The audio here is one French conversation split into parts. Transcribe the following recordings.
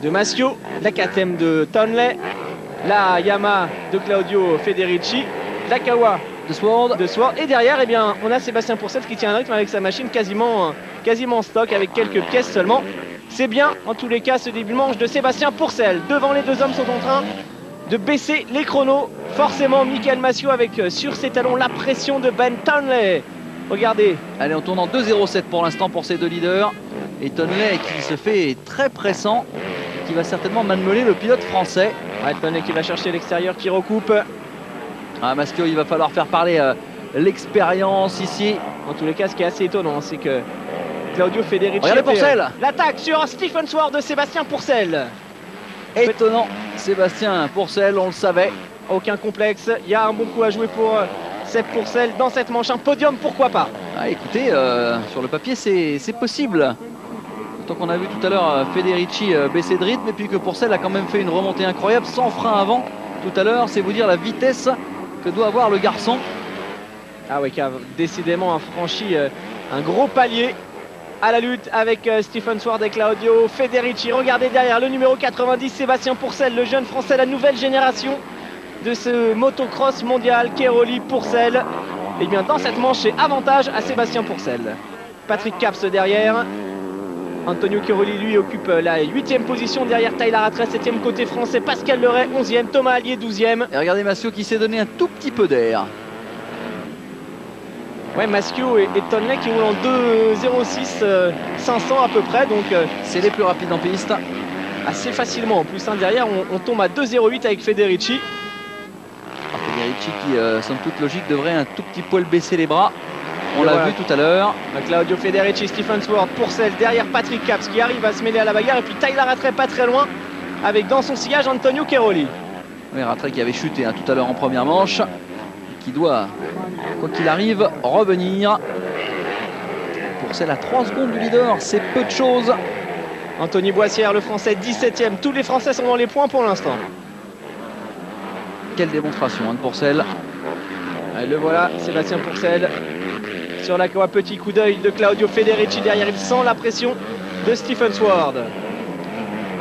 de Maschio, la KTM de Tonley, la Yamaha de Claudio Federici, la Kawa de Sword. Et derrière, eh bien, on a Sébastien Pourcel qui tient un rythme avec sa machine quasiment en stock, avec quelques pièces seulement. C'est bien, en tous les cas, ce début de manche de Sébastien Pourcel. Devant, les deux hommes sont en train de baisser les chronos. Forcément, Michael Massiot avec sur ses talons la pression de Ben Tonley. Regardez. Allez, on tourne en 2,07 pour l'instant pour ces deux leaders. Et Tonley qui se fait très pressant, qui va certainement malmener le pilote français. Ouais, Tonley qui va chercher l'extérieur, qui recoupe. Ah, Maschio, il va falloir faire parler l'expérience ici. En tous les cas, ce qui est assez étonnant, c'est que Claudio Federici. Regardez Pourcel. L'attaque sur Stephen Sword de Sébastien Pourcel. Étonnant, Sébastien Pourcel, on le savait. Aucun complexe, il y a un bon coup à jouer pour Seb Pourcel dans cette manche. Un podium, pourquoi pas. Ah, écoutez, sur le papier, c'est possible. Tant qu'on a vu tout à l'heure Federici baisser de rythme, et puis que Pourcel a quand même fait une remontée incroyable, sans frein avant tout à l'heure. C'est vous dire la vitesse que doit avoir le garçon. Ah oui, qui a décidément franchi un gros palier à la lutte avec Stephen Sword et Claudio Federici. Regardez derrière le numéro 90, Sébastien Pourcel, le jeune français, la nouvelle génération de ce motocross mondial, Keroli Pourcel. Et bien dans cette manche, c'est avantage à Sébastien Pourcel. Patrick Caps derrière. Antonio Keroli, lui, occupe la 8e position derrière Tyler Rattray, 7e côté français. Pascal Leray, 11e. Thomas Allier, 12e. Et regardez Massiot qui s'est donné un tout petit peu d'air. Ouais, Maschio et Tonley qui roulent en 2,06 500 à peu près, donc c'est les plus rapides en piste. Assez facilement en plus, hein. Derrière on tombe à 2,08 avec Federici. Federici qui, somme toute logique, devrait un tout petit poil baisser les bras. On l'a vu tout à l'heure. Claudio Federici, Stephen Sword, Pourcel, derrière Patrick Caps qui arrive à se mêler à la bagarre, et puis Tyler Rattray pas très loin avec dans son sillage Antonio Keroli. Oui, Rattray qui avait chuté tout à l'heure en première manche, qui doit, quoi qu'il arrive, revenir. Pourcel à 3 secondes du leader, c'est peu de choses. Anthony Boissière, le français, 17e. Tous les Français sont dans les points pour l'instant. Quelle démonstration de Pourcel. Le voilà, Sébastien Pourcel. Sur la Kawa, petit coup d'œil de Claudio Federici derrière, il sent la pression de Stephen Sword.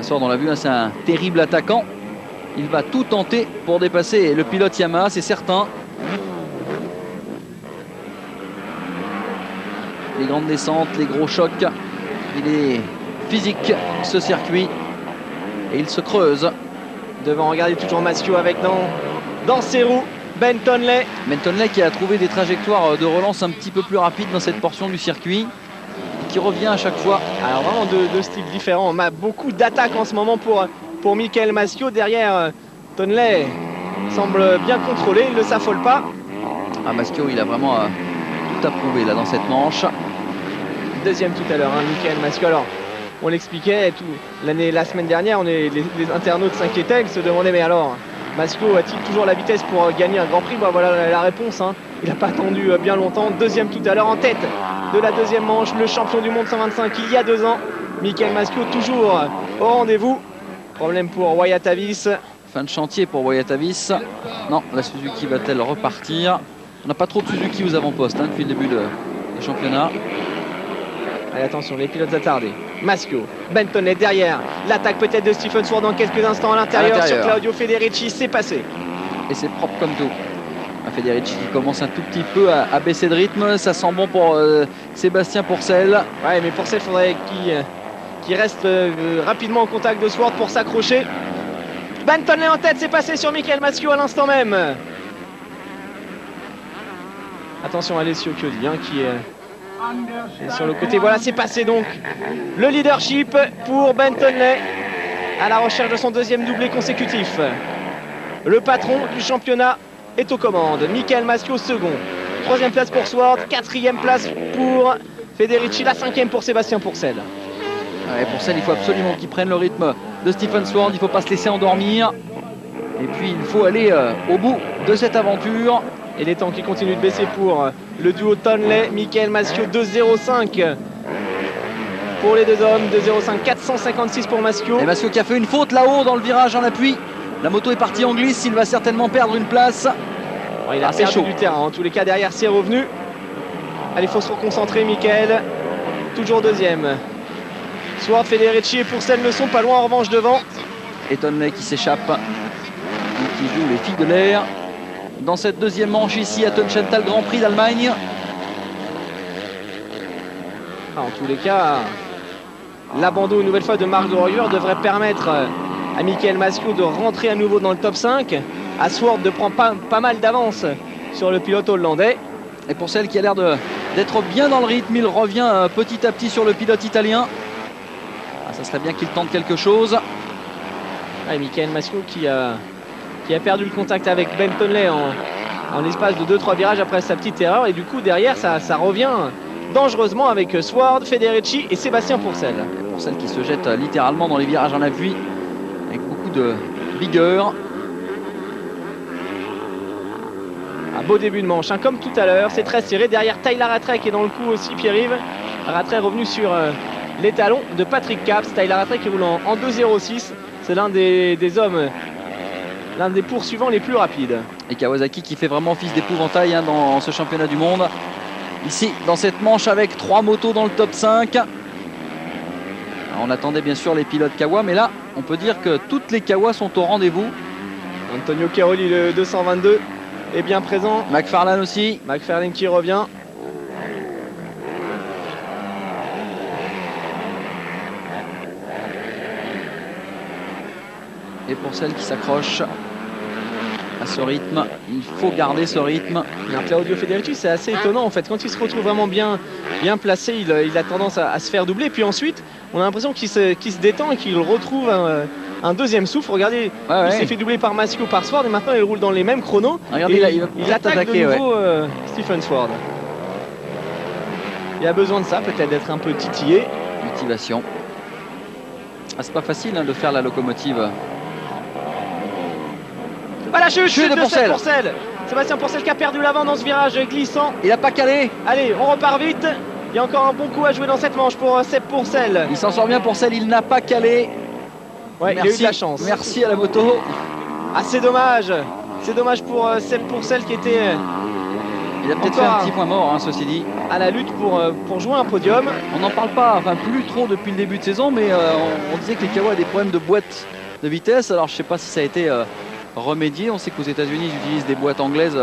Sword, on l'a vu, c'est un terrible attaquant. Il va tout tenter pour dépasser le pilote Yamaha, c'est certain. Les grandes descentes, les gros chocs. Il est physique ce circuit. Et il se creuse. Devant, regardez toujours Maschio avec dans ses roues. Ben Tonley. Ben Tonley qui a trouvé des trajectoires de relance un petit peu plus rapides dans cette portion du circuit. Qui revient à chaque fois. Alors vraiment deux styles différents. On a beaucoup d'attaques en ce moment pour Michael Maschio. Derrière, Tonley semble bien contrôlé, il ne s'affole pas. Ah, Maschio, il a vraiment tout approuvé là dans cette manche. Deuxième tout à l'heure, Michael Maschio. Alors, on l'expliquait la semaine dernière, les internautes s'inquiétaient, ils se demandaient mais alors, Maschio a-t-il toujours la vitesse pour gagner un Grand Prix? Voilà la réponse. Il n'a pas attendu bien longtemps. Deuxième tout à l'heure en tête de la deuxième manche, le champion du monde 125 il y a 2 ans. Michael Maschio toujours au rendez-vous. Problème pour Wyatt Avis. Fin de chantier pour Wyatt Avis. Non, la Suzuki va-t-elle repartir? On n'a pas trop de Suzuki aux avant-postes depuis le début du championnat. Allez, attention, les pilotes attardés. Maschio, Ben Tonley derrière. L'attaque peut-être de Stephen Sword dans quelques instants à l'intérieur sur Claudio Federici. C'est passé. Et c'est propre comme tout. Federici qui commence un tout petit peu à baisser de rythme. Ça sent bon pour Sébastien Pourcel. Ouais, mais Pourcel, il faudrait qu'il reste rapidement en contact de Sword pour s'accrocher. Ben Tonley en tête, c'est passé sur Michael Maschio à l'instant même. Attention à Alessio Chiodi qui est sur le côté. Voilà, c'est passé donc. Le leadership pour Ben Tonley à la recherche de son deuxième doublé consécutif. Le patron du championnat est aux commandes. Michael Maschio second. 3e place pour Sword. 4e place pour Federici. La 5e pour Sébastien Pourcel. Ouais, Pourcel, il faut absolument qu'il prenne le rythme de Stephen Sword. Il ne faut pas se laisser endormir. Et puis il faut aller au bout de cette aventure. Et les temps qui continuent de baisser pour le duo Tonley, Michael Maschio. 2,05 pour les deux hommes. 2,05, 456 pour Maschio. Et Maschio qui a fait une faute là-haut dans le virage en appui. La moto est partie en glisse, il va certainement perdre une place. Bon, il a perdu du terrain, en tous les cas derrière c'est revenu. Allez, il faut se reconcentrer, Michael. Toujours deuxième. Sword, Federici et Pourcel ne sont pas loin en revanche devant. Et Tonley qui s'échappe et qui joue les filles de l'air dans cette deuxième manche ici à Tönnies Grand Prix d'Allemagne. En tous les cas, l'abandon une nouvelle fois de Marc Royer devrait permettre à Michael Maschio de rentrer à nouveau dans le top 5. À Sword de prendre pas mal d'avance sur le pilote hollandais. Et pour celle qui a l'air d'être bien dans le rythme, il revient petit à petit sur le pilote italien. Ah, ça serait bien qu'il tente quelque chose. Et Michael Maschio qui a perdu le contact avec Ben Tonley en l'espace de 2-3 virages après sa petite erreur. Et du coup derrière ça revient dangereusement avec Sword, Federici et Sébastien Pourcel. Pourcel qui se jette littéralement dans les virages en appui avec beaucoup de vigueur. Un beau début de manche, hein, comme tout à l'heure, c'est très serré. Derrière Tyler Rattray qui est dans le coup aussi, Pierre-Yves. Rattray revenu sur les talons de Patrick Capps. Tyler Rattray qui roule en 2.06. C'est l'un des hommes, l'un des poursuivants les plus rapides. Et Kawasaki qui fait vraiment office d'épouvantail hein, dans ce championnat du monde. Ici, dans cette manche avec 3 motos dans le top 5. Alors, on attendait bien sûr les pilotes Kawa, mais là, on peut dire que toutes les Kawa sont au rendez-vous. Antonio Cairoli, le 222, est bien présent. McFarlane aussi. McFarlane qui revient. Et pour celle qui s'accroche à ce rythme, il faut garder ce rythme. Alors, Claudio Federici, c'est assez étonnant en fait. Quand il se retrouve vraiment bien placé, il a tendance à se faire doubler. Puis ensuite, on a l'impression qu'il se détend et qu'il retrouve un deuxième souffle. Regardez, il s'est fait doubler par Maschio, par Sword et maintenant il roule dans les mêmes chronos. Regardez, il attaque de nouveau Stephen Sword. Il a besoin de ça, peut-être d'être un peu titillé. Motivation. Ah, c'est pas facile hein, de faire la locomotive. Voilà, chute de Pourcel. Sébastien Pourcel qui a perdu l'avant dans ce virage glissant. Il n'a pas calé. Allez, on repart vite. Il y a encore un bon coup à jouer dans cette manche pour Seb Pourcel. Il s'en sort bien Pourcel, il n'a pas calé. Ouais, merci, il a eu de la chance. Merci à la moto. Ah, c'est dommage. C'est dommage pour Seb Pourcel qui était... Il a peut-être fait un petit point mort, hein, ceci dit. À la lutte pour jouer un podium. On n'en parle pas, enfin plus trop depuis le début de saison, mais on disait que les Kawa a des problèmes de boîte de vitesse. Alors je ne sais pas si ça a été remédié. On sait qu'aux États-Unis ils utilisent des boîtes anglaises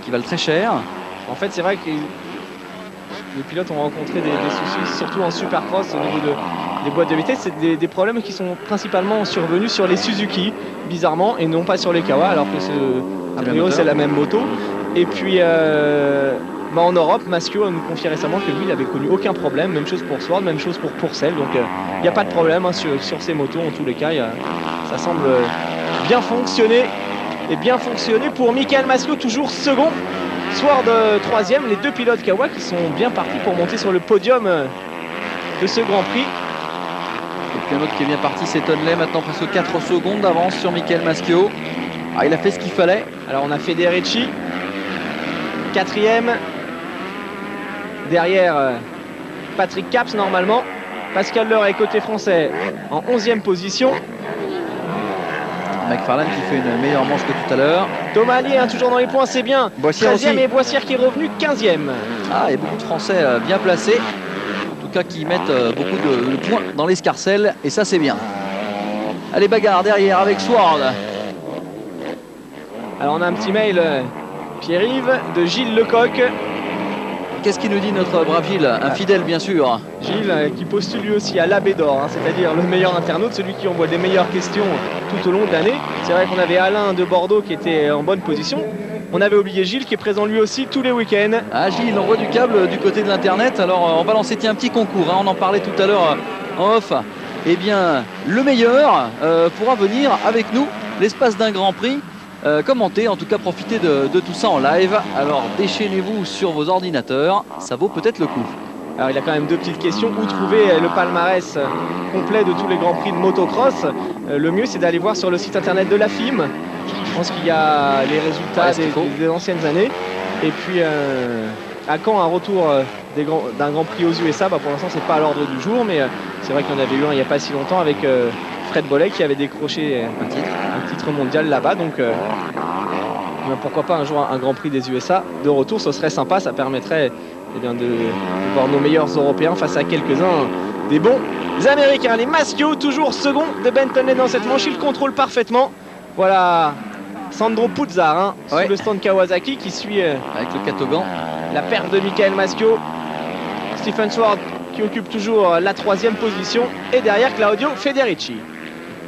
qui valent très cher. En fait c'est vrai que les pilotes ont rencontré des soucis, surtout en supercross au niveau des boîtes de vitesse. C'est des problèmes qui sont principalement survenus sur les Suzuki, bizarrement, et non pas sur les Kawa, alors que a priori c'est la même moto. Et puis en Europe, Maschio nous confiait récemment que lui il n'avait connu aucun problème. Même chose pour Sword, même chose pour Pourcel. Donc il n'y a pas de problème hein, sur ces motos en tous les cas. Ça semble bien fonctionner. Et bien fonctionner pour Michael Maschio, toujours second. Sword troisième. Les deux pilotes Kawa qui sont bien partis pour monter sur le podium de ce Grand Prix. Et puis un autre qui est bien parti, c'est Tonley. Maintenant presque 4 secondes d'avance sur Michael Maschio. Ah, il a fait ce qu'il fallait. Alors on a Federici. Quatrième. Derrière Patrick Capps normalement. Pascal Leray côté français en 11e position. McFarlane qui fait une meilleure manche que tout à l'heure. Thomas Allier hein, toujours dans les points, c'est bien. 13e et Boissière qui est revenu 15e. Ah, il y a beaucoup de Français bien placés. En tout cas qui mettent beaucoup de points dans l'escarcelle. Et ça c'est bien. Allez, bagarre derrière avec Sword. Alors on a un petit mail Pierre-Yves de Gilles Lecoq. Qu'est-ce qu'il nous dit notre brave Gilles? Un fidèle bien sûr. Gilles qui postule lui aussi à l'Abbé d'Or, hein, c'est-à-dire le meilleur internaute, celui qui envoie les meilleures questions tout au long de l'année. C'est vrai qu'on avait Alain de Bordeaux qui était en bonne position. On avait oublié Gilles qui est présent lui aussi tous les week-ends. Ah, Gilles envoie du câble du côté de l'internet. Alors on va lancer un petit concours, hein. On en parlait tout à l'heure en off. Eh bien le meilleur pourra venir avec nous l'espace d'un Grand Prix. Commenter, en tout cas profiter de tout ça en live. Alors déchaînez-vous sur vos ordinateurs, ça vaut peut-être le coup. Alors il a quand même deux petites questions. Où trouver le palmarès complet de tous les grands prix de motocross? Le mieux c'est d'aller voir sur le site internet de la FIM. Je pense qu'il y a les résultats des anciennes années. Et puis à quand un retour d'un Grand Prix aux USA? Pour l'instant c'est pas à l'ordre du jour, mais c'est vrai qu'il y en avait eu un il n'y a pas si longtemps avec Fred Bollet qui avait décroché un titre mondial là-bas. Donc pourquoi pas un jour un Grand Prix des USA de retour, ce serait sympa, ça permettrait de voir nos meilleurs Européens face à quelques-uns des bons Américains. Les Maschio, toujours second de Bentonnet dans cette manche. Il contrôle parfaitement. Voilà Sandro Puzzar hein, sous le stand Kawasaki qui suit avec le Katogan. La perte de Michael Maschio. Stephen Sword qui occupe toujours la 3e position. Et derrière Claudio Federici.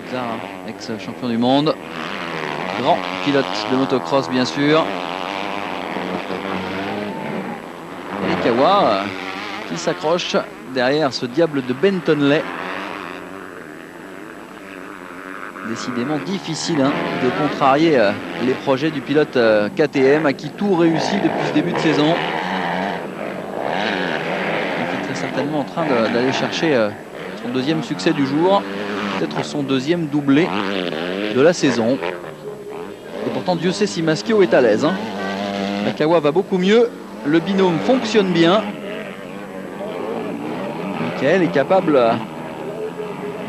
Puzzar, ex-champion du monde. Grand pilote de motocross bien sûr. Et Kawa qui s'accroche derrière ce diable de Bentonnet. Décidément difficile hein, de contrarier les projets du pilote KTM à qui tout réussit depuis ce début de saison. Il est très certainement en train d'aller chercher son 2e succès du jour, peut-être son 2e doublé de la saison. Et pourtant Dieu sait si Maschio est à l'aise. Hein. La Kawa va beaucoup mieux, le binôme fonctionne bien. Michael est capable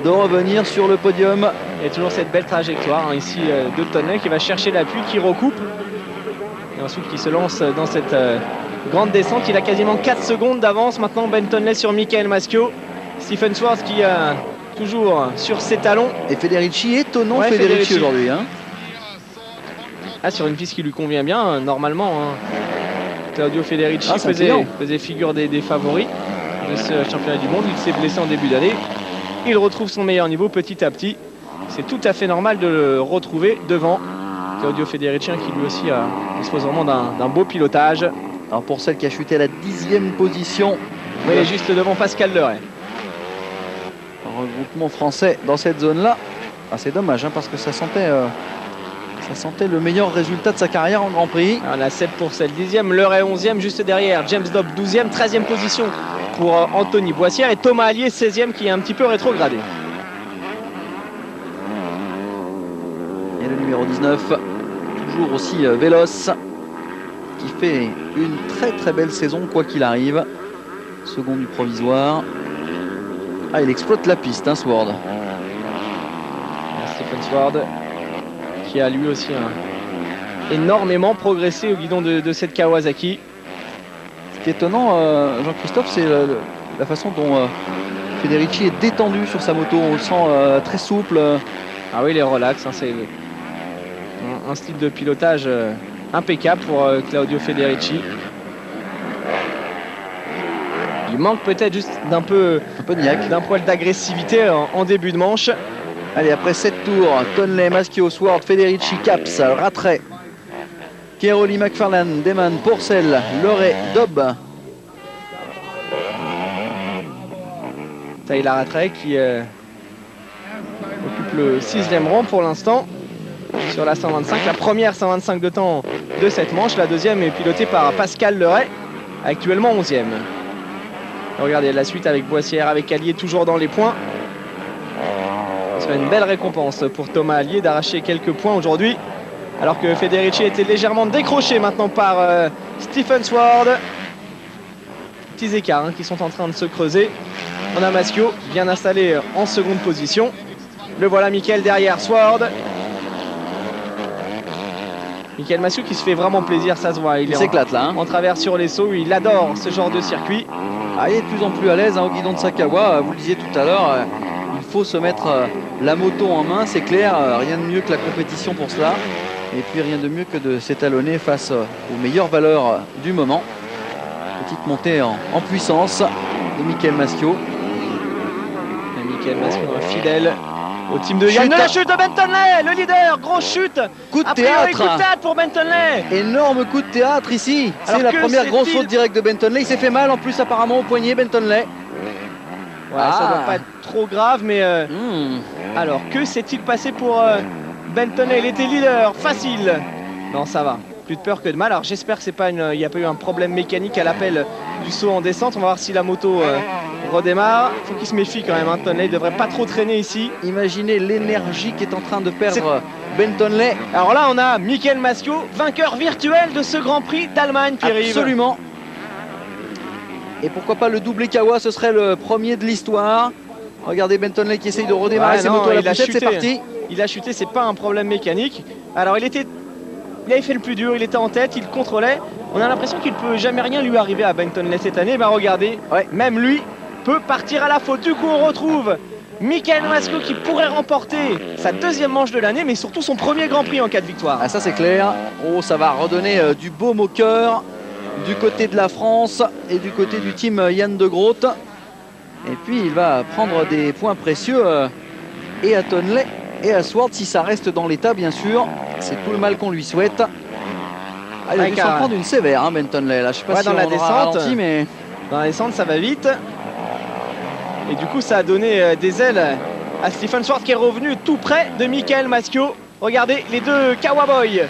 de revenir sur le podium. Et toujours cette belle trajectoire hein, ici de Tonnet qui va chercher l'appui, qui recoupe. Et ensuite qui se lance dans cette grande descente. Il a quasiment 4 secondes d'avance maintenant Bentonnet sur Michael Maschio. Stephen Swartz qui toujours sur ses talons. Et Federici, étonnant Federici aujourd'hui. Hein. Ah, sur une piste qui lui convient bien, normalement. Hein. Claudio Federici faisait figure des favoris de ce championnat du monde. Il s'est blessé en début d'année. Il retrouve son meilleur niveau petit à petit. C'est tout à fait normal de le retrouver devant Claudio Federici qui lui aussi dispose vraiment d'un beau pilotage. Alors pour celle qui a chuté à la 10e position. Oui, il est juste devant Pascal Leray. Regroupement français dans cette zone-là. Ah, c'est dommage hein, parce que ça sentait le meilleur résultat de sa carrière en Grand Prix. On a Seb Pourcel 10e, Leray 11e juste derrière. James Dobb 12e, 13e position pour Anthony Boissière et Thomas Allier 16e qui est un petit peu rétrogradé. Et le numéro 19, toujours aussi véloce, qui fait une très belle saison quoi qu'il arrive. Second du provisoire. Ah, il exploite la piste, hein, Sword. Stephen Sword qui a lui aussi énormément progressé au guidon de cette Kawasaki. Ce qui est étonnant, Jean-Christophe, c'est la façon dont Federici est détendu sur sa moto. On le sent très souple. Ah oui, il est relax. Hein, c'est un style de pilotage impeccable pour Claudio Federici. Il manque peut-être juste d'un peu de niaque, d'un poil d'agressivité en début de manche. Allez, après 7 tours, Tonley, Maschio, Sword, Federici, Caps, Rattray, Keroli, McFarlane, Deman, Pourcel, Leray, Dobb. Tyler Rattray qui occupe le 6e rang pour l'instant sur la 125. La première 125 de temps de cette manche. La deuxième est pilotée par Pascal Leray, actuellement 11e. Regardez la suite avec Boissière, avec Allier toujours dans les points. Ce serait une belle récompense pour Thomas Allier d'arracher quelques points aujourd'hui. Alors que Federici était légèrement décroché maintenant par Stephen Sword. Petits écarts hein, qui sont en train de se creuser. On a Maschio bien installé en seconde position. Le voilà Michael derrière Sword. Michael Maschio qui se fait vraiment plaisir, ça se voit. Il s'éclate là. Hein. En travers sur les sauts, il adore ce genre de circuit. Ah, il est de plus en plus à l'aise hein, au guidon de Sakawa. Vous le disiez tout à l'heure, il faut se mettre la moto en main, c'est clair. Rien de mieux que la compétition pour cela. Et puis rien de mieux que de s'étalonner face aux meilleures valeurs du moment. Petite montée en puissance de Michael Maschio. Et Michael Maschio, fidèle au team de Yann. La chute de Bentonnet, le leader, grosse chute. Coup de théâtre. Coup de théâtre pour Bentonnet. Énorme coup de théâtre ici. C'est la première grosse faute directe de Bentonnet. Il s'est fait mal en plus apparemment au poignet, Bentonnet. Ouais, ça ne doit pas être trop grave, mais alors que s'est-il passé pour Bentonnet? Il était leader, facile. Non, ça va. Plus de peur que de mal. Alors j'espère que c'est pas il n'y a pas eu un problème mécanique à l'appel du saut en descente. On va voir si la moto redémarre. Il faut qu'il se méfie quand même. Bentonnet ne devrait pas trop traîner ici. Imaginez l'énergie qu'est en train de perdre Bentonnet. Alors là, on a Michael Maschio, vainqueur virtuel de ce Grand Prix d'Allemagne qui arrive. Absolument. Et pourquoi pas le doublé Kawa, ce serait le premier de l'histoire. Regardez Bentonnet qui essaye de redémarrer ses motos à la poussette, c'est parti. Il a chuté, c'est pas un problème mécanique. Alors il avait fait le plus dur, il était en tête, il contrôlait. On a l'impression qu'il ne peut jamais rien lui arriver à Bentonnet cette année. Bah regardez, même lui peut partir à la faute. Du coup, on retrouve Michael Massiot qui pourrait remporter sa deuxième manche de l'année, mais surtout son premier Grand Prix en cas de victoire. Ah, ça c'est clair. Oh, ça va redonner du baume au cœur du côté de la France et du côté du team Yann de Groot. Et puis il va prendre des points précieux et à Tonley et à Swart si ça reste dans l'état, bien sûr. C'est tout le mal qu'on lui souhaite. Ah, il a dû s'en prendre une sévère, hein, Ben Tonley. Là, je sais pas si dans on la aura descente, ralenti, mais dans la descente, ça va vite. Et du coup, ça a donné des ailes à Stephen Swart qui est revenu tout près de Michael Massiot. Regardez les deux Kawaboy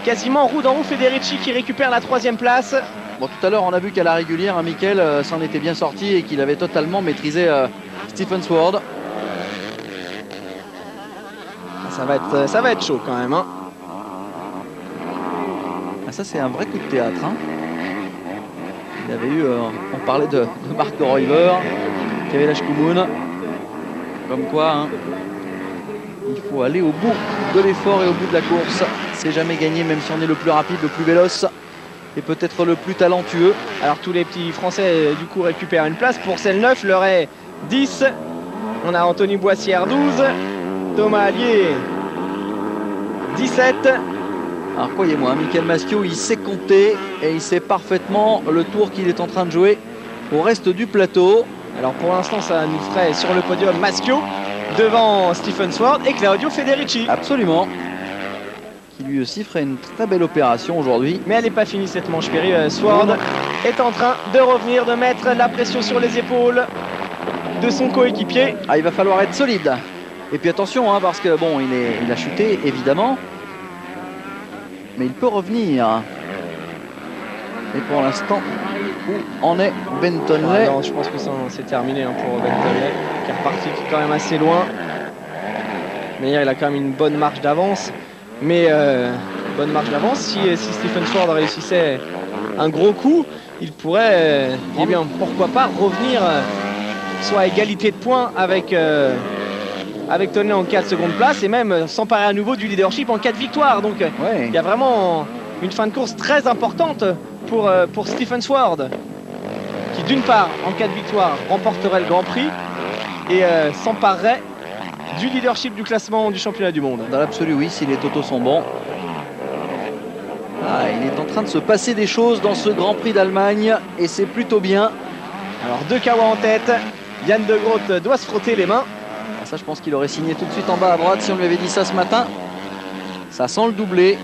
quasiment roue dans roue. Federici qui récupère la 3e place. Bon, tout à l'heure, on a vu qu'à la régulière, hein, Michael s'en était bien sorti et qu'il avait totalement maîtrisé Stephen Swart. Ça va être chaud quand même. Hein. Ah, ça, c'est un vrai coup de théâtre. Hein. Il avait eu, on parlait de Mark Royver, Kevin Ashkumun. Comme quoi, hein, il faut aller au bout de l'effort et au bout de la course. C'est jamais gagné, même si on est le plus rapide, le plus véloce et peut-être le plus talentueux. Alors tous les petits Français du coup récupèrent une place. Pour celle 9, Leray 10. On a Anthony Boissière 12. Thomas Allier 17. Alors croyez-moi, Michael Massiot, il sait compter et il sait parfaitement le tour qu'il est en train de jouer au reste du plateau. Alors pour l'instant, ça nous ferait sur le podium Massiot devant Stephen Swart et Claudio Federici. Absolument. Qui lui aussi ferait une très belle opération aujourd'hui. Mais elle n'est pas finie cette manche, Perry. Swart est en train de revenir, de mettre la pression sur les épaules de son coéquipier. Ah, il va falloir être solide. Et puis attention, hein, parce que bon, il a chuté évidemment, mais il peut revenir. Et pour l'instant, où en est Ben Tonley? Je pense que c'est terminé pour Ben Tonley, qui est reparti quand même assez loin. Mais il a quand même une bonne marge d'avance. Mais bonne marge d'avance, si Stephen Swart réussissait un gros coup, il pourrait, eh bien, pourquoi pas revenir soit à égalité de points avec Tonley en 4 secondes place et même s'emparer à nouveau du leadership en cas de victoire. Donc il y a vraiment une fin de course très importante pour Stephen Swart, qui d'une part en cas de victoire remporterait le Grand Prix et s'emparerait du leadership du classement du championnat du monde. Dans l'absolu, oui, si les totaux sont bons. Ah, il est en train de se passer des choses dans ce Grand Prix d'Allemagne et c'est plutôt bien. Alors 2 Kawa en tête, Yann de Groot doit se frotter les mains. Ah, ça, je pense qu'il aurait signé tout de suite en bas à droite si on lui avait dit ça ce matin. Ça sent le doublé.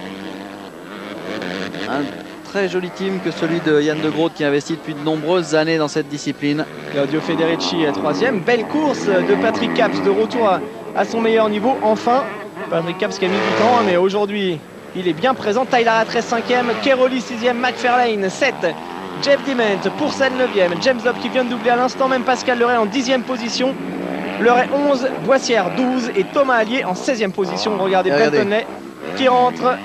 Un très joli team que celui de Yann de Groot qui investit depuis de nombreuses années dans cette discipline. Claudio Federici est 3e. Belle course de Patrick Caps, de retour à son meilleur niveau. Enfin, Patrick Caps qui a mis du temps, mais aujourd'hui, il est bien présent. Tyler Rattray 5e, Keroli 6e, McFarlane 7, Jeff Dement pour Sen 9e, James Lobb qui vient de doubler à l'instant, même Pascal Leray en 10e position. Leray 11, Boissière 12 et Thomas Allier en 16e position. Regardez Ben Tonley qui rentre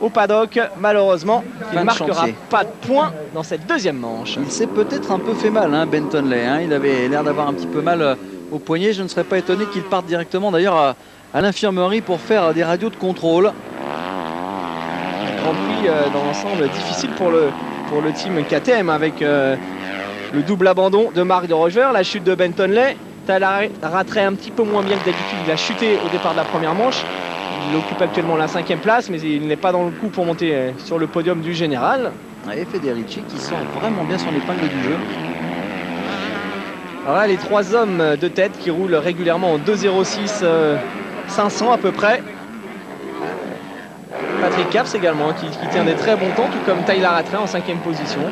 au paddock. Malheureusement, il ne marquera pas de points dans cette deuxième manche. Il s'est peut-être un peu fait mal, hein, Ben Tonley. Hein. Il avait l'air d'avoir un petit peu mal au poignet. Je ne serais pas étonné qu'il parte directement d'ailleurs à l'infirmerie pour faire des radios de contrôle. Un Grand Prix dans l'ensemble difficile pour le team KTM avec le double abandon de Mark de Roger, la chute de Ben Tonley. Tyler Rattray un petit peu moins bien que d'habitude. Il a chuté au départ de la première manche. Il occupe actuellement la 5e place, mais il n'est pas dans le coup pour monter sur le podium du général. Et Federici qui sort vraiment bien son épingle du jeu. Alors là, les 3 hommes de tête qui roulent régulièrement en 2.06 500 à peu près. Patrick Caps également qui tient des très bons temps, tout comme Tyler Rattray en 5e position.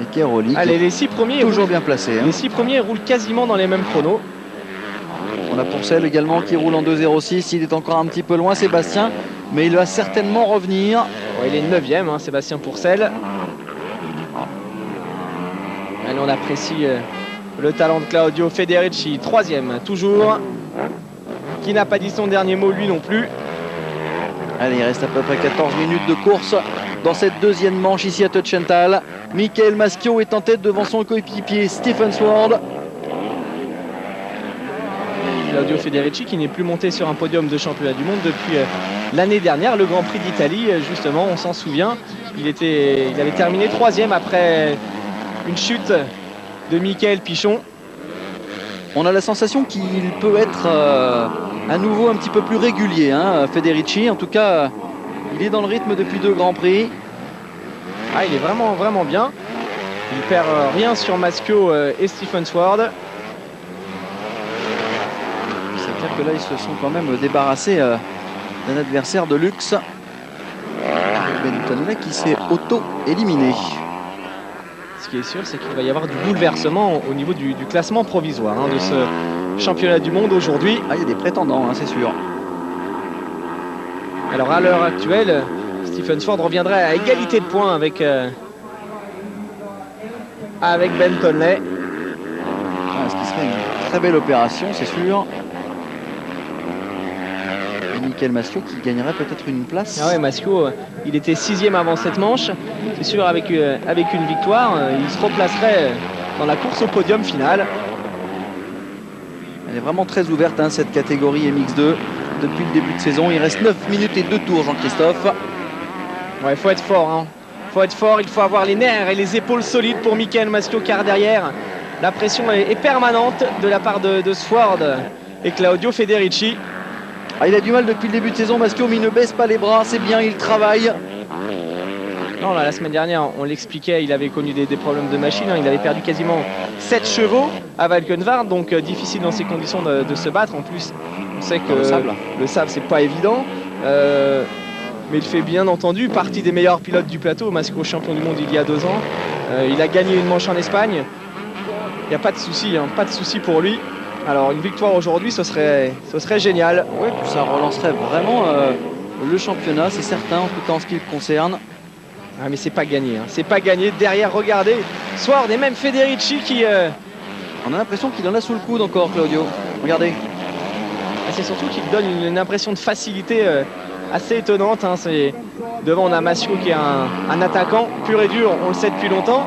Et Keroli. Allez, les 6 premiers toujours bien placés. Hein. Les 6 premiers roulent quasiment dans les mêmes chronos. On a Pourcel également qui roule en 2.06. Il est encore un petit peu loin, Sébastien, mais il va certainement revenir. Ouais, il est 9e, hein, Sébastien Pourcel. Allez, on apprécie le talent de Claudio Federici, 3e toujours, qui n'a pas dit son dernier mot lui non plus. Allez, il reste à peu près 14 minutes de course dans cette deuxième manche ici à Tuchenthal. Michael Massiot est en tête devant son coéquipier Stephen Swart. Claudio Federici qui n'est plus monté sur un podium de championnat du monde depuis l'année dernière, le Grand Prix d'Italie, justement, on s'en souvient. Il avait terminé 3e après une chute de Michael Pichon. On a la sensation qu'il peut être à nouveau un petit peu plus régulier, hein, Federici. En tout cas, il est dans le rythme depuis 2 Grands Prix. Ah, il est vraiment bien. Il perd rien sur Maschio et Stephen Sword. C'est-à-dire que là, ils se sont quand même débarrassés d'un adversaire de luxe. Bentonnet qui s'est auto-éliminé. Ce qui est sûr, c'est qu'il va y avoir du bouleversement au niveau du classement provisoire de ce championnat du monde aujourd'hui. Ah, il y a des prétendants, hein, c'est sûr. Alors à l'heure actuelle, Stephen Sword reviendrait à égalité de points avec Bentonnet. Ce qui serait une très belle opération, c'est sûr. Et Michael Maschio qui gagnerait peut-être une place. Ah ouais, Maschio, il était 6e avant cette manche. C'est sûr, avec une victoire, il se replacerait dans la course au podium final. Elle est vraiment très ouverte, hein, cette catégorie MX2. Depuis le début de saison, il reste 9 minutes et 2 tours, Jean-Christophe. Ouais, il faut être fort. Faut être fort, il faut avoir les nerfs et les épaules solides pour Michael Maschio, car derrière, la pression est permanente de la part de Sword et Claudio Federici. Ah, il a du mal depuis le début de saison, Maschio, mais il ne baisse pas les bras, c'est bien, il travaille. Non, là, la semaine dernière, on l'expliquait, il avait connu des problèmes de machine. Il avait perdu quasiment 7 chevaux à Valkenwaard, donc difficile dans ces conditions de se battre. En plus, on sait que le sable, c'est pas évident. Mais il fait bien entendu partie des meilleurs pilotes du plateau. Maschio, champion du monde il y a 2 ans. Il a gagné une manche en Espagne. Il n'y a pas de souci, pas de souci pour lui. Alors une victoire aujourd'hui, ce serait génial. Oui, ça relancerait vraiment le championnat, c'est certain, en tout cas en ce qui le concerne. Ah, mais c'est pas gagné, c'est pas gagné. Derrière, regardez, Sword et même Federici qui... On a l'impression qu'il en a sous le coude encore, Claudio. Regardez. C'est surtout qu'il donne une impression de facilité assez étonnante. Devant, on a Maschio qui est un attaquant pur et dur, on le sait depuis longtemps.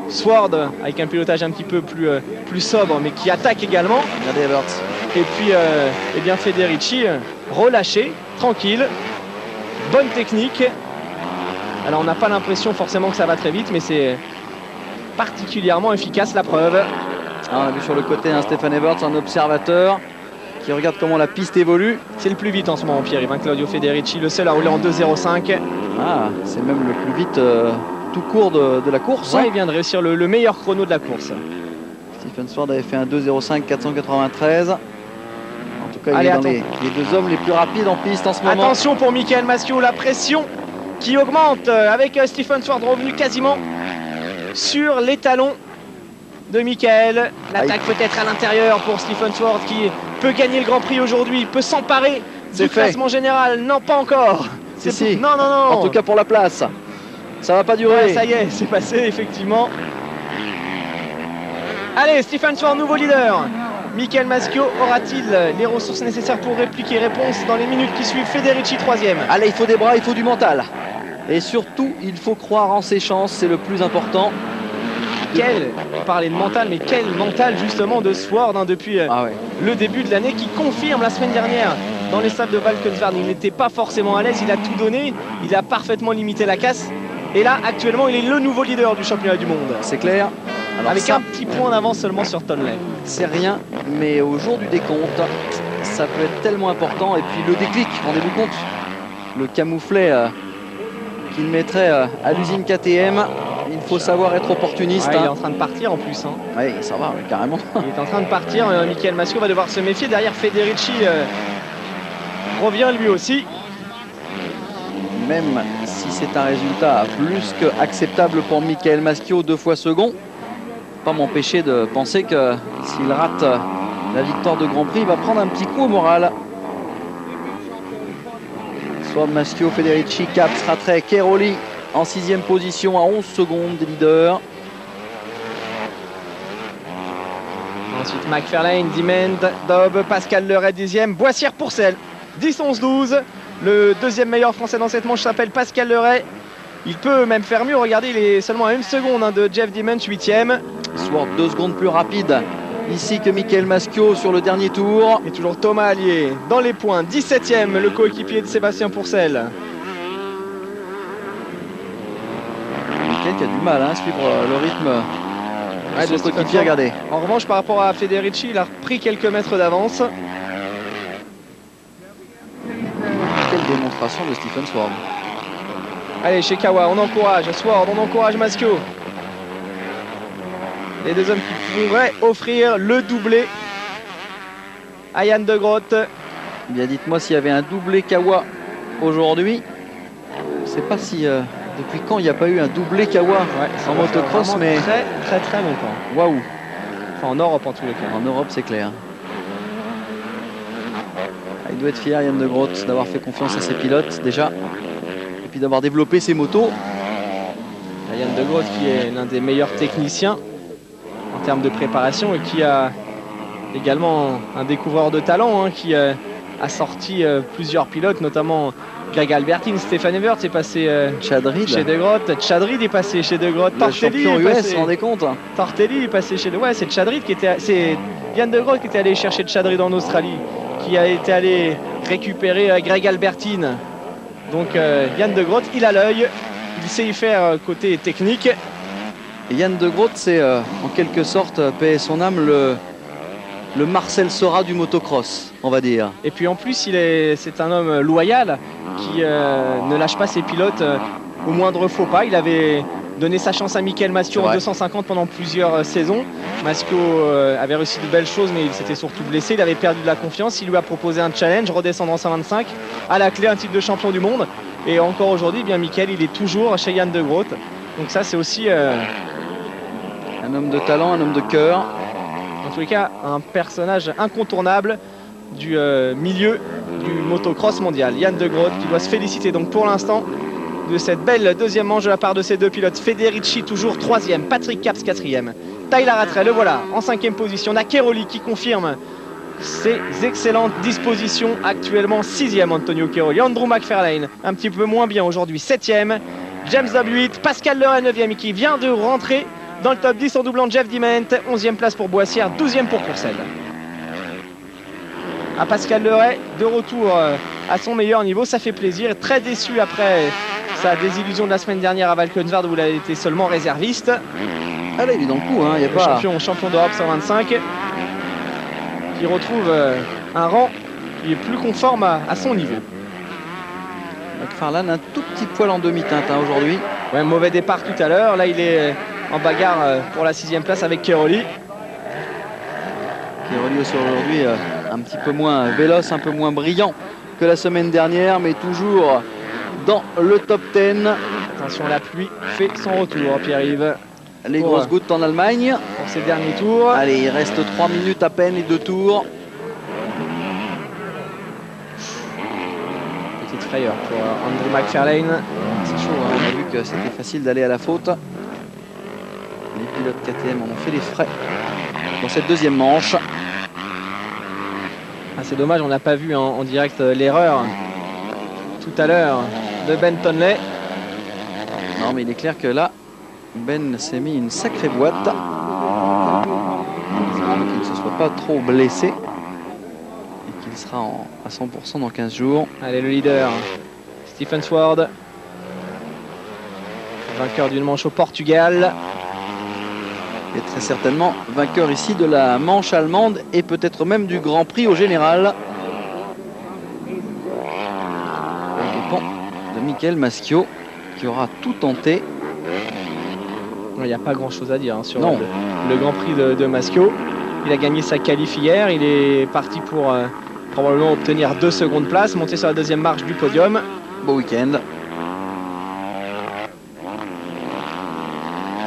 Sword avec un pilotage un petit peu plus sobre, mais qui attaque également. Regardez Everts. Et puis eh bien Federici relâché, tranquille, bonne technique. Alors on n'a pas l'impression forcément que ça va très vite, mais c'est particulièrement efficace, la preuve. Ah, on a vu sur le côté Stéphane Everts, un observateur qui regarde comment la piste évolue. C'est le plus vite en ce moment, Pierre, Claudio Federici, le seul à rouler en 2,05. Ah, c'est même le plus vite tout court de la course. Ouais, il vient de réussir le meilleur chrono de la course. Stephen Sword avait fait un 2,05 493. En tout cas, il est dans les 2 hommes les plus rapides en piste en ce moment. Attention pour Michael Maschio, la pression qui augmente avec Stephen Sword revenu quasiment sur les talons de Michael. L'attaque peut-être à l'intérieur pour Stephen Sword qui peut gagner le Grand Prix aujourd'hui, peut s'emparer du classement général. Non, pas encore. Si. Non. En tout cas pour la place. Ça va pas durer. Ouais, ça y est, c'est passé effectivement. Allez, Stephen Sword, nouveau leader. Michael Maschio aura-t-il les ressources nécessaires pour répliquer? Réponse dans les minutes qui suivent. Federici 3e. Allez, il faut des bras, il faut du mental. Et surtout, il faut croire en ses chances, c'est le plus important. On parlait de mental, mais quel mental justement de Sword depuis le début de l'année, qui confirme la semaine dernière dans les sables de Valkenwaard. Il n'était pas forcément à l'aise, il a tout donné, il a parfaitement limité la casse. Et là, actuellement, il est le nouveau leader du championnat du monde. C'est clair. Alors avec un petit point d'avance seulement sur Tonley. C'est rien, mais au jour du décompte, ça peut être tellement important. Et puis le déclic, rendez-vous compte, le camouflet qu'il mettrait à l'usine KTM. Il faut savoir être opportuniste. Il est en train de partir en plus. Oui, ça va, carrément. Il est en train de partir. Michael Maschio va devoir se méfier. Derrière, Federici revient lui aussi. Même si c'est un résultat plus que acceptable pour Michael Maschio, 2 fois second, pas m'empêcher de penser que s'il rate la victoire de Grand Prix, il va prendre un petit coup au moral. Soit Maschio, Federici, Capps, Rattray, Cairoli en 6e position à 11 secondes des leaders. Ensuite McFarlane, Diment, Dobb, Pascal Leray 10e, Boissière-Pourcel 10-11-12. Le 2e meilleur français dans cette manche s'appelle Pascal Leray. Il peut même faire mieux, regardez, il est seulement à 1 seconde de Jeff Diment, 8e. Sword 2 secondes plus rapide ici que Michael Maschio sur le dernier tour. Et toujours Thomas Allier dans les points, 17e, le coéquipier de Sébastien Pourcel. Michael qui a du mal à suivre le rythme Ouais, son coéquipier, regardez. En revanche, par rapport à Federici, il a repris quelques mètres d'avance. Quelle démonstration de Stephen Sword. Allez, chez Kawa, on encourage Sword, on encourage Maschio. Les deux hommes qui pourraient offrir le doublé à Yann De Groot. Bien, dites-moi s'il y avait un doublé Kawa aujourd'hui. Je ne sais pas si depuis quand il n'y a pas eu un doublé Kawa en motocross, mais très longtemps. Waouh. Enfin, en Europe en tous les cas. En Europe, c'est clair. Il doit être fier, Yann De Groot, d'avoir fait confiance à ses pilotes déjà, et puis d'avoir développé ses motos. Yann De Groot qui est l'un des meilleurs techniciens en termes de préparation et qui a également un découvreur de talent, hein, qui a sorti plusieurs pilotes, notamment Greg Albertine. Stéphane Evert est passé chez De Groot. Chad Reed est passé chez De Groot. Le champion US, vous vous rendez compte? Tortelli est passé chez Ouais, c'est Chad Reed qui était... C'est Yann De Groot qui était allé chercher Chad Reed en Australie, qui a été allé récupérer Greg Albertine. Donc Yann De Groot, il a l'œil, il sait y faire côté technique. Et Yann De Groot, c'est en quelque sorte, paix son âme, le Marcel Sora du motocross, on va dire. Et puis en plus, c'est un homme loyal qui ne lâche pas ses pilotes au moindre faux pas. Il avait donné sa chance à Michael Maschio en 250 pendant plusieurs saisons. Maschio avait réussi de belles choses, mais il s'était surtout blessé. Il avait perdu de la confiance. Il lui a proposé un challenge, redescendre en 125. À la clé, un titre de champion du monde. Et encore aujourd'hui, bien Michael, il est toujours chez Yann De Groot. Donc ça, c'est aussi un homme de talent, un homme de cœur. En tous les cas, un personnage incontournable du milieu du motocross mondial. Yann De Groot qui doit se féliciter donc pour l'instant de cette belle deuxième manche de la part de ces deux pilotes. Federici toujours 3e, Patrick Capps 4e. Tyler Rattray, le voilà, en 5e position. Keroli qui confirme ses excellentes dispositions, actuellement 6e Antonio Keroli. Andrew McFarlane, un petit peu moins bien aujourd'hui, 7e. James W8, Pascal Leray 9e qui vient de rentrer dans le top 10 en doublant Jeff Diment. 11e place pour Boissière, 12e pour Courcelles. À Pascal Leray, de retour à son meilleur niveau, ça fait plaisir. Très déçu après sa désillusion de la semaine dernière à Valkenswaard où il a été seulement réserviste. Ah là, il est dans le coup, hein, il y a pas... champion d'Europe 125 qui retrouve un rang qui est plus conforme à son niveau. McFarlane un tout petit poil en demi-teinte aujourd'hui. Ouais, mauvais départ tout à l'heure. Là, il est en bagarre pour la 6e place avec Keroli. Keroli aussi aujourd'hui un petit peu moins véloce, un peu moins brillant que la semaine dernière, mais toujours dans le top 10. Attention, la pluie fait son retour, Pierre-Yves. Les grosses gouttes en Allemagne. Pour ces derniers tours. Allez, il reste 3 minutes à peine et 2 tours. Petite frayeur pour Andrew McFarlane. C'est chaud, hein. On a vu que c'était facile d'aller à la faute. Les pilotes KTM en ont fait les frais dans cette deuxième manche. Ah, c'est dommage, on n'a pas vu en direct l'erreur tout à l'heure de Ben Tonley. Non, mais il est clair que là, Ben s'est mis une sacrée boîte. Qu'il ne se soit pas trop blessé et qu'il sera à 100% dans 15 jours. Allez, le leader, Stephen Sword, vainqueur d'une manche au Portugal. Et très certainement vainqueur ici de la manche allemande et peut-être même du Grand Prix au général. Au dépend de Michael Maschio qui aura tout tenté. Il n'y a pas grand chose à dire hein, sur le Grand Prix de Maschio. Il a gagné sa qualif hier. Il est parti pour probablement obtenir 2 secondes place, monter sur la deuxième marche du podium. Beau week-end.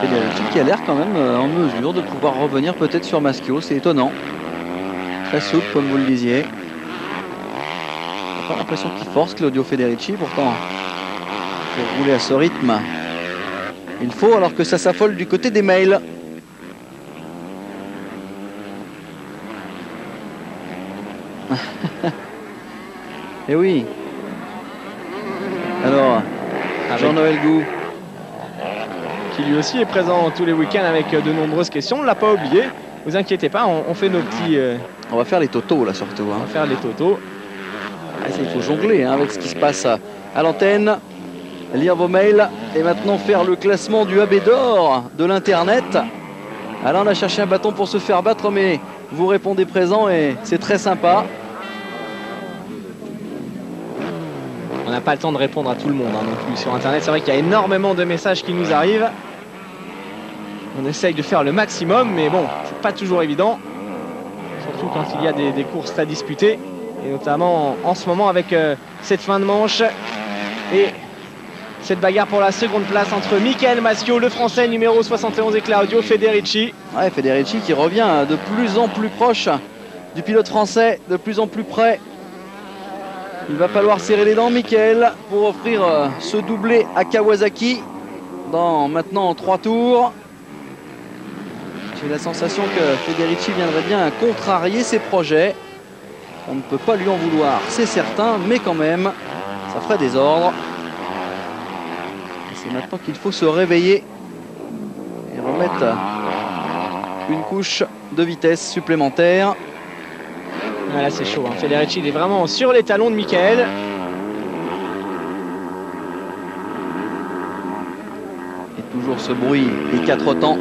Et bien, le type qui a l'air quand même en mesure de pouvoir revenir peut-être sur Maschio. C'est étonnant. Très souple comme vous le disiez. On a pas l'impression qu'il force Claudio Federici. Pourtant, pour rouler à ce rythme, il faut, alors que ça s'affole du côté des mails. Et oui. Alors, Jean-Noël Gou, qui lui aussi est présent tous les week-ends avec de nombreuses questions. On ne l'a pas oublié. Vous inquiétez pas, on fait nos petits... On va faire les totos là surtout. On va faire les totos. Ah, il faut jongler hein, avec ce qui se passe à l'antenne. Lire vos mails et maintenant faire le classement du AB d'or de l'internet. Ah là, on a cherché un bâton pour se faire battre, mais vous répondez présent et c'est très sympa. On n'a pas le temps de répondre à tout le monde non plus sur internet. C'est vrai qu'il y a énormément de messages qui nous arrivent. On essaye de faire le maximum, mais bon, c'est pas toujours évident. Surtout quand il y a des courses à disputer. Et notamment en ce moment avec cette fin de manche. Et cette bagarre pour la seconde place entre Michael Maschio, le français numéro 71, et Claudio Federici. Ouais, Federici qui revient de plus en plus proche du pilote français, de plus en plus près. Il va falloir serrer les dents, Michael, pour offrir ce doublé à Kawasaki dans maintenant 3 tours. J'ai la sensation que Federici viendrait bien contrarier ses projets. On ne peut pas lui en vouloir, c'est certain, mais quand même, ça ferait des ordres. C'est maintenant qu'il faut se réveiller et remettre une couche de vitesse supplémentaire. Ah, là c'est chaud, hein. Federici il est vraiment sur les talons de Michael. Et toujours ce bruit des 4 temps,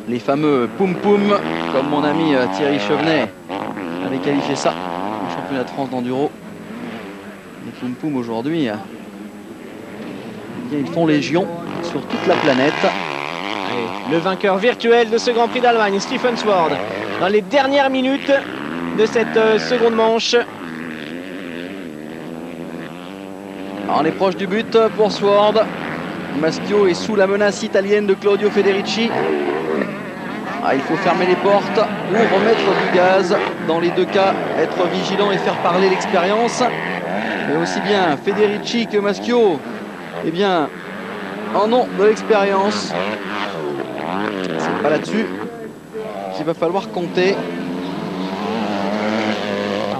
les fameux poum poum, comme mon ami Thierry Chevenet avait qualifié ça au championnat de France d'enduro. Les poum poum aujourd'hui, ils font légion sur toute la planète. Allez, le vainqueur virtuel de ce Grand Prix d'Allemagne, Stephen Sword, dans les dernières minutes de cette seconde manche. Alors, on est proche du but pour Sword. Maschio est sous la menace italienne de Claudio Federici. Ah, il faut fermer les portes ou remettre du gaz. Dans les deux cas, être vigilant et faire parler l'expérience. Mais aussi bien Federici que Maschio, eh bien, en ont de l'expérience. C'est pas là-dessus qu'il va falloir compter.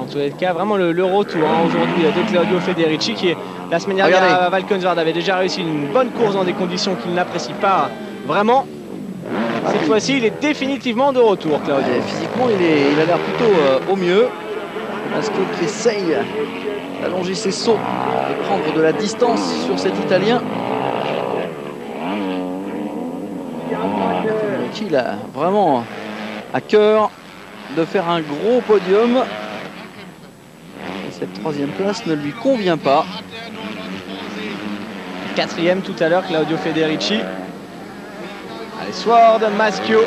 En tous les cas, vraiment le retour aujourd'hui de Claudio Federici, qui la semaine dernière à Valkenswaard avait déjà réussi une bonne course dans des conditions qu'il n'apprécie pas vraiment. Cette fois-ci, il est définitivement de retour, Claudio. Physiquement, il a l'air plutôt au mieux. Maschio qui essaye d'allonger ses sauts et prendre de la distance sur cet Italien. Il a vraiment à cœur de faire un gros podium. Et cette 3e place ne lui convient pas. 4e tout à l'heure, Claudio Federici. Allez, Sword, Maschio,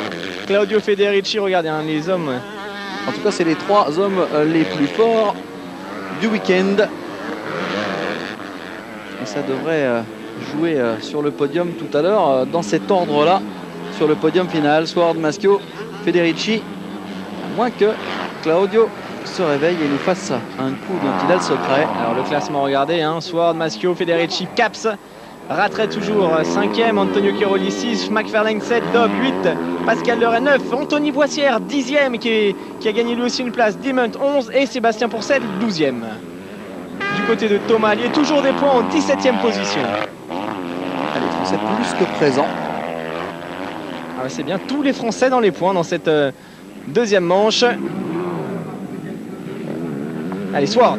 Claudio Federici. Regardez, hein, les hommes. En tout cas, c'est les 3 hommes les plus forts du week-end. Et ça devrait jouer sur le podium tout à l'heure, dans cet ordre-là, sur le podium final. Sword, Maschio, Federici. À moins que Claudio se réveille et nous fasse un coup dont il a le secret. Alors le classement, regardez, hein, Sword, Maschio, Federici, Caps, Rattray toujours 5e, Antonio Chiroli 6, McFarlane 7, Dob 8, Pascal Leray 9, Anthony Boissière 10e qui a gagné lui aussi une place, Dimont 11 et Sébastien Pourcel 12e. Du côté de Thomas Allier, toujours des points en 17e position. Les Français plus que présents. Ah ouais, c'est bien, tous les Français dans les points dans cette deuxième manche. Allez, Sword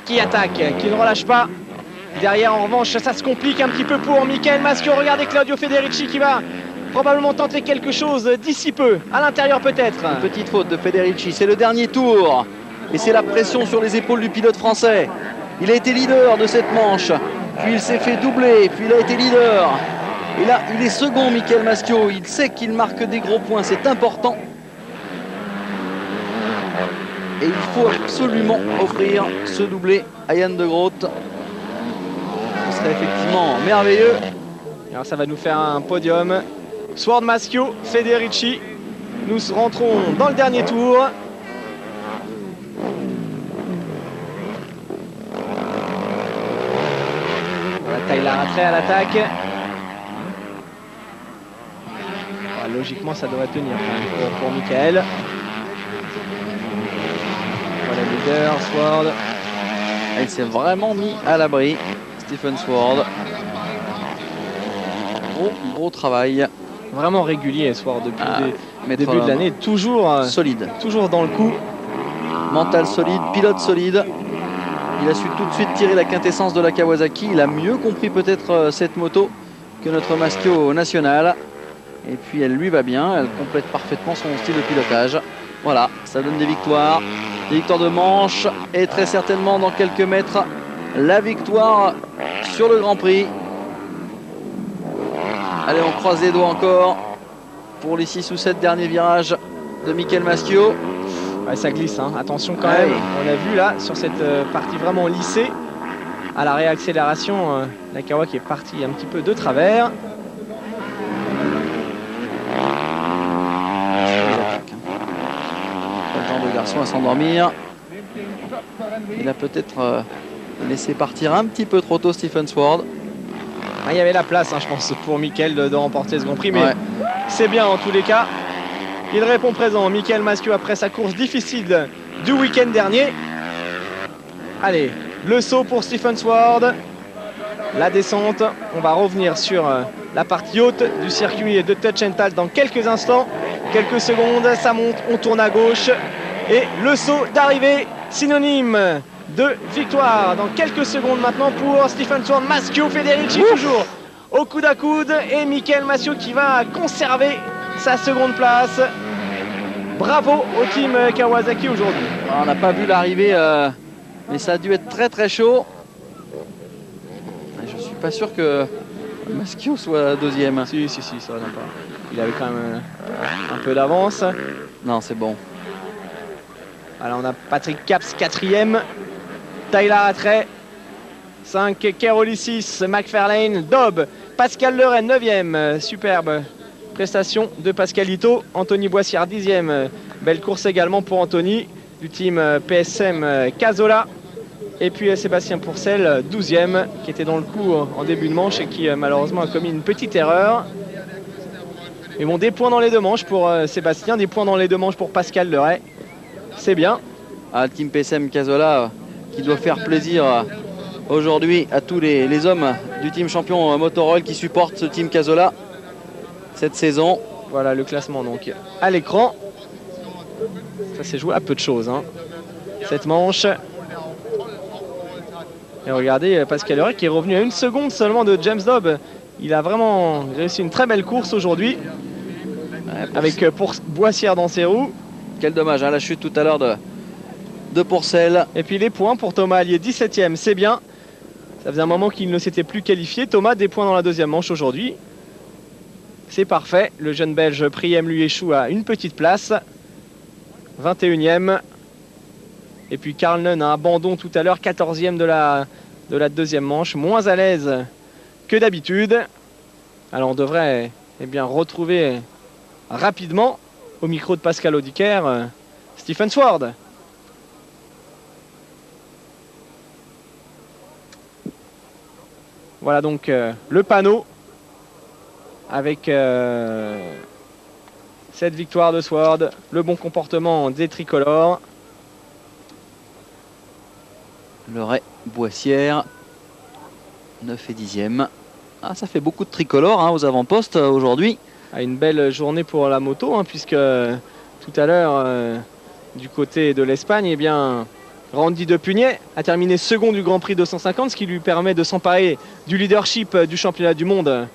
qui attaque, qui ne relâche pas. Derrière, en revanche, ça se complique un petit peu pour Michael Maschio. Regardez Claudio Federici qui va probablement tenter quelque chose d'ici peu, à l'intérieur peut-être. Une petite faute de Federici, c'est le dernier tour. Et c'est la pression sur les épaules du pilote français. Il a été leader de cette manche, puis il s'est fait doubler, puis il a été leader. Et là, il est second, Michael Maschio. Il sait qu'il marque des gros points, c'est important. Et il faut absolument offrir ce doublé à Yann De Groot. Ce serait effectivement merveilleux. Alors ça va nous faire un podium. Sword, Maschio, Federici. Nous rentrons dans le dernier tour. Tyler Rattray à l'attaque. Logiquement ça devrait tenir pour Michael. Voilà le leader, Sword. Il s'est vraiment mis à l'abri, Stephen Sword. Gros travail. Vraiment régulier, Sword, depuis le début de l'année. Toujours solide. Toujours dans le coup. Mental solide, pilote solide. Il a su tout de suite tirer la quintessence de la Kawasaki. Il a mieux compris peut-être cette moto que notre Maschio national. Et puis elle lui va bien, elle complète parfaitement son style de pilotage. Voilà, ça donne des victoires de manche et très certainement dans quelques mètres la victoire sur le Grand Prix. Allez, on croise les doigts encore pour les 6 ou 7 derniers virages de Michael Maschio. Ouais, ça glisse, hein. Attention quand même. On a vu là sur cette partie vraiment lissée, à la réaccélération, Nakawa qui est parti un petit peu de travers. Pas le genre de garçon à s'endormir. Il a peut-être laissé partir un petit peu trop tôt Stephen Sword. Ah, il y avait la place, hein, je pense, pour Michael de remporter ce Grand Prix, mais c'est bien en tous les cas. Il répond présent, Michael Maschio, après sa course difficile du week-end dernier. Allez, le saut pour Stephen Sword. La descente, on va revenir sur la partie haute du circuit de Tuchenthal dans quelques instants. Quelques secondes, ça monte, on tourne à gauche. Et le saut d'arrivée, synonyme de victoire dans quelques secondes maintenant pour Stephen Sword. Maschio, Federici toujours au coude à coude. Et Michael Maschio qui va conserver sa seconde place. Bravo au team Kawasaki aujourd'hui. On n'a pas vu l'arrivée, mais ça a dû être très très chaud. Je suis pas sûr que Maschio soit deuxième. Si, ça va pas. Il avait quand même un peu d'avance. Non, c'est bon. Alors on a Patrick Caps 4e, Tyler Rattray 5, Keroli 6, McFarlane, Dobb, Pascal Leray 9e, superbe prestation de Pascalito, Anthony Boissière 10e, belle course également pour Anthony du team PSM Casola, et puis Sébastien Pourcel 12e qui était dans le coup en début de manche et qui malheureusement a commis une petite erreur. Mais bon, des points dans les deux manches pour Sébastien, des points dans les deux manches pour Pascal Leray. C'est bien. Le team PSM Casola qui doit faire plaisir aujourd'hui à tous les hommes du team champion Motorol qui supportent ce team Casola cette saison. Voilà le classement donc à l'écran. Ça s'est joué à peu de choses, hein, cette manche. Et regardez Pascal Leray qui est revenu à 1 seconde seulement de James Dobb. Il a vraiment réussi une très belle course aujourd'hui. Avec Boissière dans ses roues. Quel dommage, hein, la chute tout à l'heure de Pourcel. Et puis les points pour Thomas Allier, 17e, c'est bien. Ça faisait un moment qu'il ne s'était plus qualifié. Thomas, des points dans la deuxième manche aujourd'hui. C'est parfait. Le jeune Belge Priem lui échoue à une petite place. 21e. Et puis Karl Nunn, un abandon tout à l'heure, 14e de la deuxième manche. Moins à l'aise que d'habitude. Alors on devrait retrouver rapidement au micro de Pascal Audiker, Stephen Sword. Voilà donc le panneau avec cette victoire de Sword, le bon comportement des tricolores. Leray, Boissière, 9 et 10e. Ah, ça fait beaucoup de tricolores, hein, aux avant-postes aujourd'hui. Une belle journée pour la moto, hein, puisque tout à l'heure, du côté de l'Espagne, eh bien, Randy Depugnet a terminé second du Grand Prix 250, ce qui lui permet de s'emparer du leadership du championnat du monde